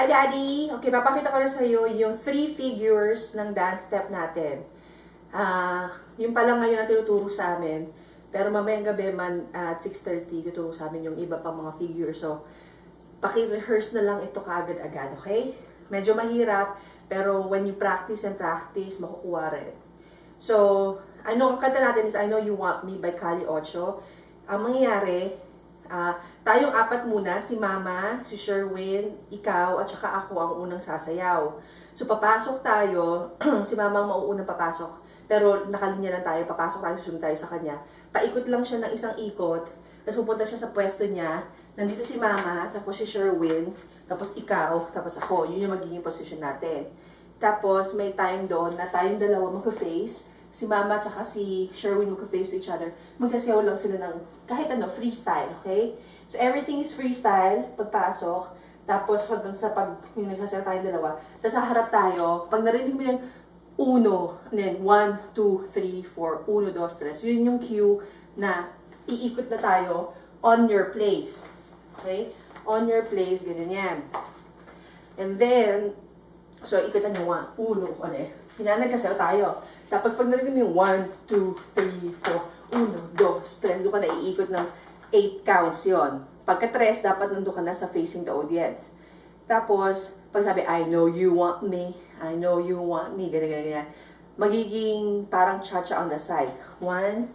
Hi, Daddy! Okay, papakita ko na sa iyo yung 3 figures ng dance step natin. Yung pa lang ngayon na tinuturo sa amin. Pero mamayang gabi man at 6:30, tuturo sa amin yung iba pang mga figures. So, paki-rehearse na lang ito kaagad-agad, okay? Medyo mahirap, pero when you practice and practice, makukuha rin. So, ang kanta natin is I Know You Want Me by Kali Ocho. Ang mangyayari, tayong apat muna, si Mama, si Sherwin, ikaw, at saka ako ang unang sasayaw. So, papasok tayo, si Mama ang mauunang papasok, pero nakalinya lang tayo, papasok tayo, susunod tayo sa kanya. Paikot lang siya ng isang ikot, tapos pupunta siya sa pwesto niya, nandito si Mama, tapos si Sherwin, tapos ikaw, tapos ako. Yun yung magiging position natin. Tapos, may time doon na tayong dalawa mag-face, si Mama at si Sherwin mag-face to each other. Magkasayaw lang sila ng kahit ano, freestyle, okay? So, everything is freestyle, pagpasok. Tapos, hanggang sa pag yung nagkasayaw tayong dalawa. Tapos, haharap tayo. Pag narinig mo yan, 1, and then 1, 2, 3, 4, 1, 2, 3. Yun yung cue na iikot na tayo on your place. Okay? On your place, ganyan yan. And then, so, ikotan nyo 1, 1, ano eh. Hinanagkasayaw tayo. Tapos pag narinig mo yung 1, 2, 3, 4, 1, 2, 3, doon ka na iikot ng 8 counts yon. Pagka 3, dapat nandun ka na sa facing the audience. Tapos, pag sabi, I know you want me, I know you want me, ganyan. Magiging parang cha-cha on the side. 1,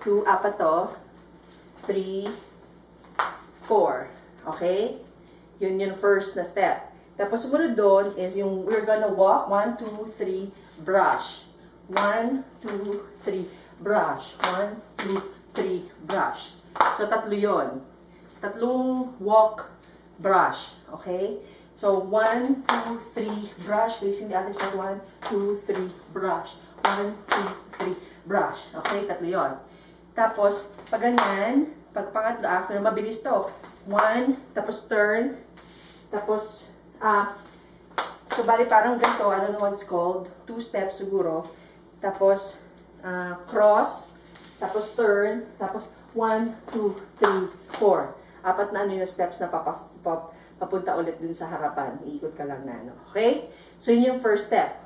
2, apat to, 3, 4. Okay? Yun yung first na step. Tapos sumunod doon is yung we're gonna walk, 1, 2, 3, brush. 1, 2, 3, brush. 1, 2, 3, brush. So, tatlo yon. Tatlong walk, brush. Okay? So, 1, 2, 3, brush. Facing the other side. 1, 2, 3, brush. 1, 2, 3, brush. Okay? Tatlo yon. Tapos, pag ganyan, pag pangatlo, after, mabilis to. 1, tapos turn. Tapos, so bali parang ganito, I don't know what it's called, 2 steps siguro. Tapos, cross, tapos turn, tapos 1, 2, 3, 4. Apat na ano yung steps na papunta ulit dun sa harapan. Iikot ka lang na, ano. Okay? So, yun yung first step.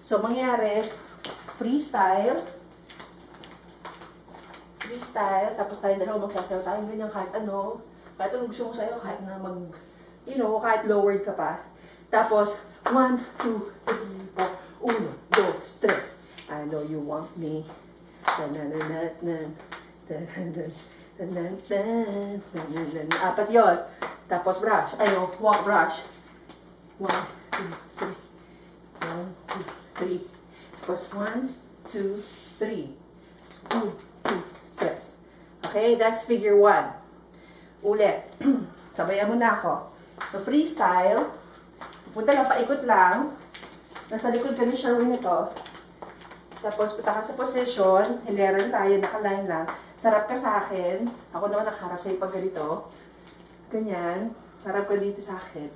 So, mangyari, freestyle, tapos tayo dalawa magsasayaw tayo, ganyan kahit ano, kahit anong gusto mo sa'yo, kahit na kahit lowered ka pa. Tapos, 1, 2, 3, 4, 1, 2, 3. I know you want me. Apat yun. Tapos brush. Walk brush. 1, 2, 3. 1, 2, 3. Tapos 1, 2, 3. 1, 2, 3. Okay, that's figure 1. Ulit. Sabayan mo na ako. So, freestyle. Punta lang, paikot lang. Nasa likod ka ni Sherwin ito. Tapos, punta ka sa position. Hileran tayo, nakaline lang. Sarap ka sa akin. Ako naman nakaharap sa'yo pag ganito. Ganyan. Sarap ka dito sa akin.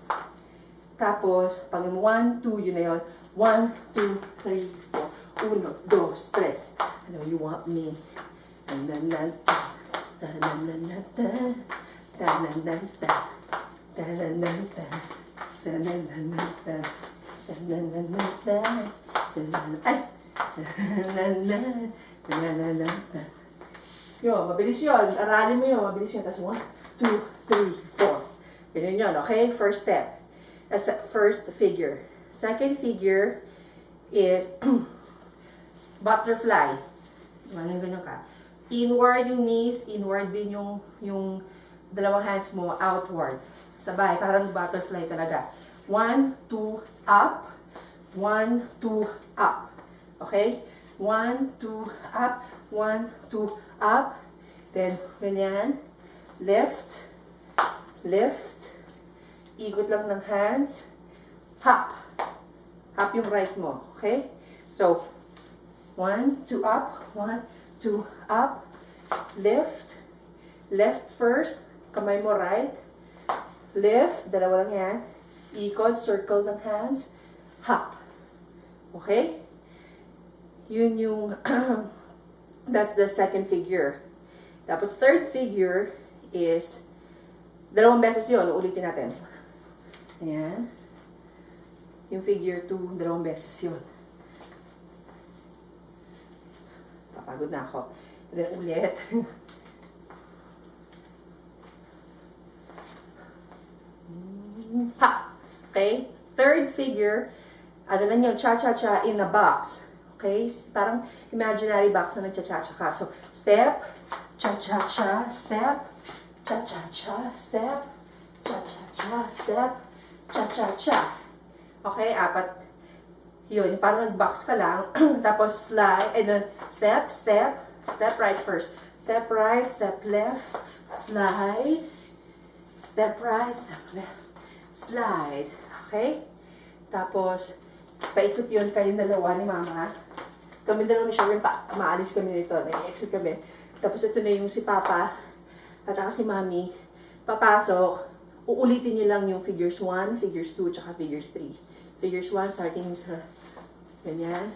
Tapos, pag 1, 2, yun na yun. 1, 2, 3, 4. 1, 2, 3. I know you want me. Yun, mabilis yun. Aralin mo yun, mabilis yun. Tapos 1, 2, 3, 4. Ganyan yun, okay? First step. That's the first figure. Second figure is butterfly. Ganyan ka. Inward yung knees, inward din yung dalawang hands mo, outward. Sabay, parang butterfly talaga. 1, 2, up. 1, 2, up. Okay? 1, 2, up. 1, 2, up. Then, ganyan. Lift. Lift. Ikot lang ng hands. Hop. Hop yung right mo. Okay? So, 1, 2, up. 1, 2, up. Lift. Left first. Kamay mo right. Lift. Dalawa lang yan. Ikot. Circle ng hands. Hop. Okay? Yun yung, that's the second figure. Tapos third figure is, dalawang beses yun. Ulitin natin. Ayan. Yung figure 2, 2 beses yun. Papagod na ako. And then ulit. Ha! Okay? Third figure, ano lang yung cha-cha-cha in a box. Okay? Parang imaginary box na nagcha-cha-cha ka. So, step, cha-cha-cha, step, cha-cha-cha, step, cha-cha-cha, step, cha-cha-cha. Okay? 4. Yun, parang nag-box ka lang. Tapos slide, and then step, step, step right first. Step right, step left, slide. Step right, step left, slide. Okay? Tapos, paikot yun kayong dalawa ni Mama. Kami dalawa ni Sherwin, maalis kami nito. Nag-exit kami. Tapos ito na yung si Papa at saka si Mami. Papasok. Uulitin nyo lang yung figures 1, figures 2, tsaka figures 3. Figures 1, starting sa ganyan.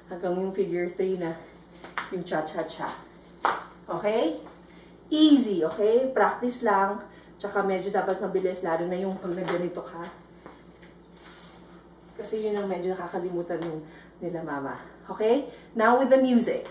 Hanggang yung figure 3 na yung cha-cha-cha. Okay? Easy, okay? Practice lang. Tsaka medyo dapat mabilis, lalo na yung pag nagganito ka. Kasi yun ang medyo nakakalimutan nila Mama. Okay? Now with the music.